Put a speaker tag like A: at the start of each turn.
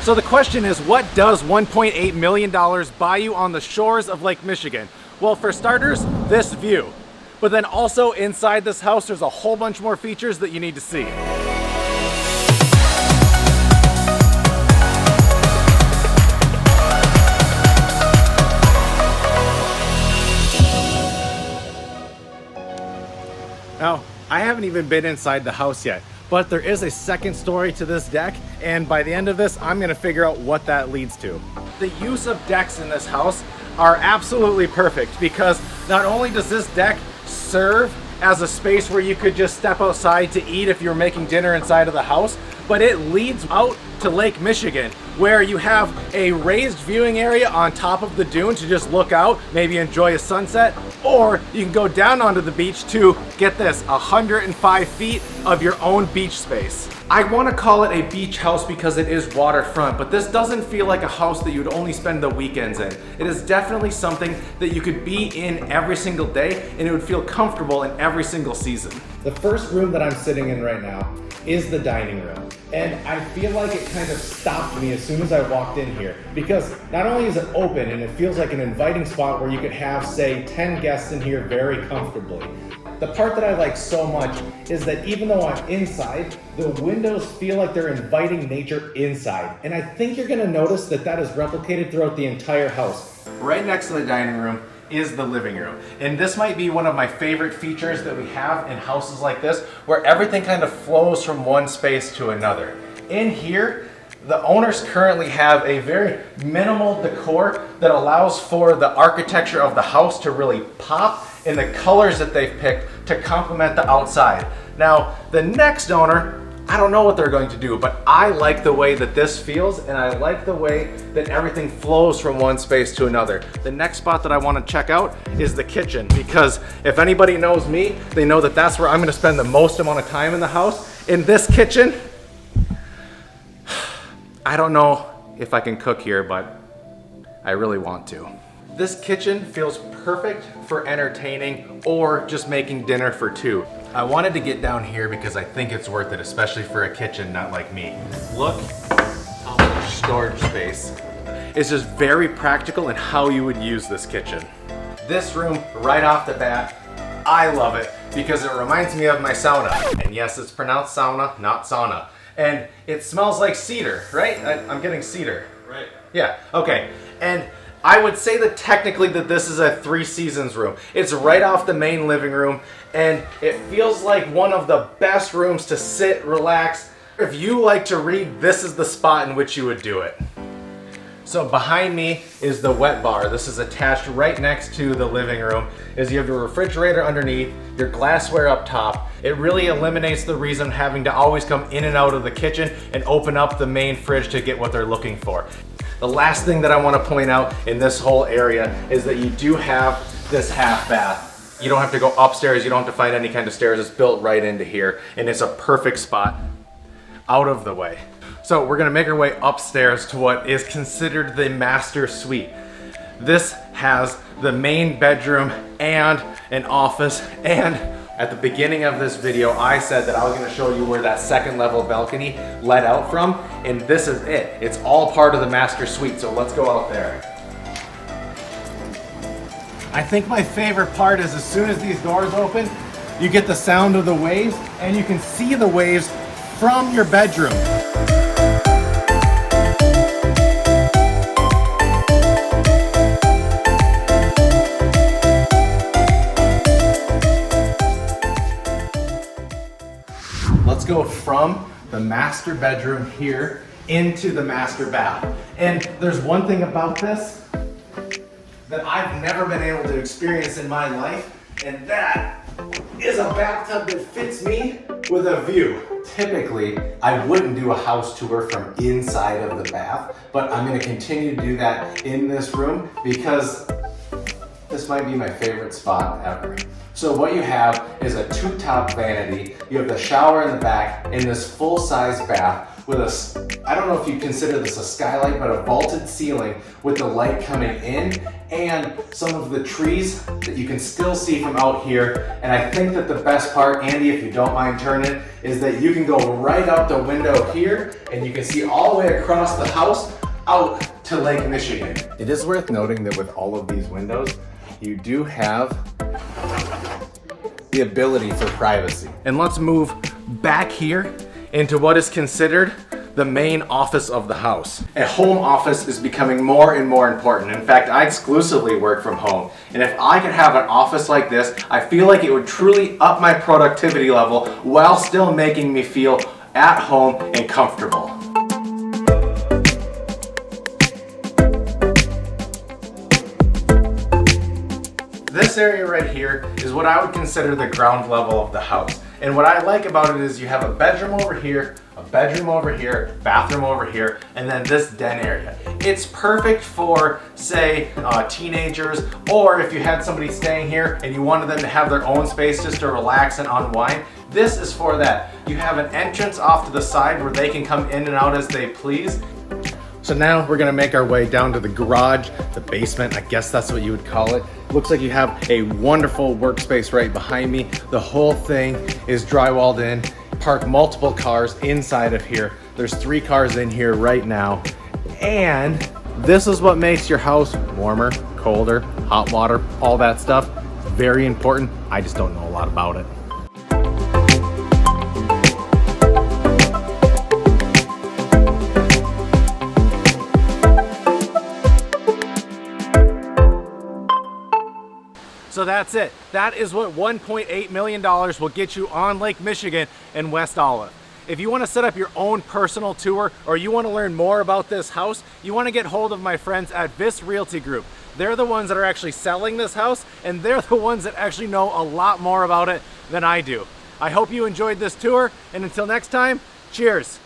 A: So the question is, what does $1.8 million buy you on the shores of Lake Michigan? Well, for starters, this view. But then also inside this house, there's a whole bunch more features that you need to see. Now, I haven't even been inside the house yet, but there is a second story to this deck, and by the end of this, I'm gonna figure out what that leads to. The use of decks in this house are absolutely perfect because not only does this deck serve as a space where you could just step outside to eat if you're making dinner inside of the house, but it leads out to Lake Michigan, where you have a raised viewing area on top of the dune to just look out, maybe enjoy a sunset, or you can go down onto the beach to, get this, 105 feet of your own beach space. I want to call it a beach house because it is waterfront, but this doesn't feel like a house that you'd only spend the weekends in. It is definitely something that you could be in every single day, and it would feel comfortable in every single season. The first room that I'm sitting in right now is the dining room. And I feel like it kind of stopped me as soon as I walked in here, because not only is it open and it feels like an inviting spot where you could have, say, 10 guests in here very comfortably. The part that I like so much is that even though I'm inside, the windows feel like they're inviting nature inside. And I think you're gonna notice that that is replicated throughout the entire house. Right next to the dining room is the living room. And this might be one of my favorite features that we have in houses like this, where everything kind of flows from one space to another. In here, the owners currently have a very minimal decor that allows for the architecture of the house to really pop in the colors that they've picked to complement the outside. Now, the next owner, I don't know what they're going to do, but I like the way that this feels, and I like the way that everything flows from one space to another. The next spot that I want to check out is the kitchen, because if anybody knows me, they know that that's where I'm going to spend the most amount of time in the house. In this kitchen, I don't know if I can cook here, but I really want to. This kitchen feels perfect for entertaining or just making dinner for two. I wanted to get down here because I think it's worth it, especially for a kitchen not like me. Look how much storage space. It's just very practical in how you would use this kitchen. This room, right off the bat, I love it because it reminds me of my sauna. And yes, it's pronounced sauna, not sauna. And it smells like cedar, right? I'm getting cedar.
B: Right.
A: Yeah, okay. And I would say that technically that this is a 3 seasons room. It's right off the main living room, and it feels like one of the best rooms to sit, relax. If you like to read, this is the spot in which you would do it. So behind me is the wet bar. This is attached right next to the living room. Is you have your refrigerator underneath, your glassware up top. It really eliminates the reason having to always come in and out of the kitchen and open up the main fridge to get what they're looking for. The last thing that I want to point out in this whole area is that you do have this half bath. You don't have to go upstairs, you don't have to find any kind of stairs. It's built right into here, and it's a perfect spot out of the way. So we're gonna make our way upstairs to what is considered the master suite. This has the main bedroom and an office, and at the beginning of this video, I said that I was gonna show you where that second level balcony led out from, and this is it. It's all part of the master suite, so let's go out there. I think my favorite part is as soon as these doors open, you get the sound of the waves, and you can see the waves from your bedroom. Let's go from the master bedroom here into the master bath. And there's one thing about this that I've never been able to experience in my life, and that is a bathtub that fits me with a view. Typically, I wouldn't do a house tour from inside of the bath, but I'm gonna continue to do that in this room because this might be my favorite spot ever. So what you have is a 2-top vanity. You have the shower in the back and this full-size bath with I don't know if you consider this a skylight, but a vaulted ceiling with the light coming in and some of the trees that you can still see from out here. And I think that the best part, Andy, if you don't mind turning, is that you can go right out the window here and you can see all the way across the house out to Lake Michigan. It is worth noting that with all of these windows, you do have the ability for privacy. And let's move back here into what is considered the main office of the house. A home office is becoming more and more important. In fact, I exclusively work from home. And if I could have an office like this, I feel like it would truly up my productivity level while still making me feel at home and comfortable. This area right here is what I would consider the ground level of the house. And what I like about it is you have a bedroom over here, a bedroom over here, bathroom over here, and then this den area. It's perfect for, say, teenagers, or if you had somebody staying here and you wanted them to have their own space just to relax and unwind. This is for that. You have an entrance off to the side where they can come in and out as they please. So now we're gonna make our way down to the garage, the basement, I guess that's what you would call it. Looks like you have a wonderful workspace right behind me. The whole thing is drywalled in. Park multiple cars inside of here. There's 3 cars in here right now. And this is what makes your house warmer, colder, hot water, all that stuff. Very important. I just don't know a lot about it. So that's it. That is what $1.8 million will get you on Lake Michigan in West Olive. If you want to set up your own personal tour or you want to learn more about this house, you want to get hold of my friends at Vis Realty Group. They're the ones that are actually selling this house, and they're the ones that actually know a lot more about it than I do. I hope you enjoyed this tour, and until next time, cheers.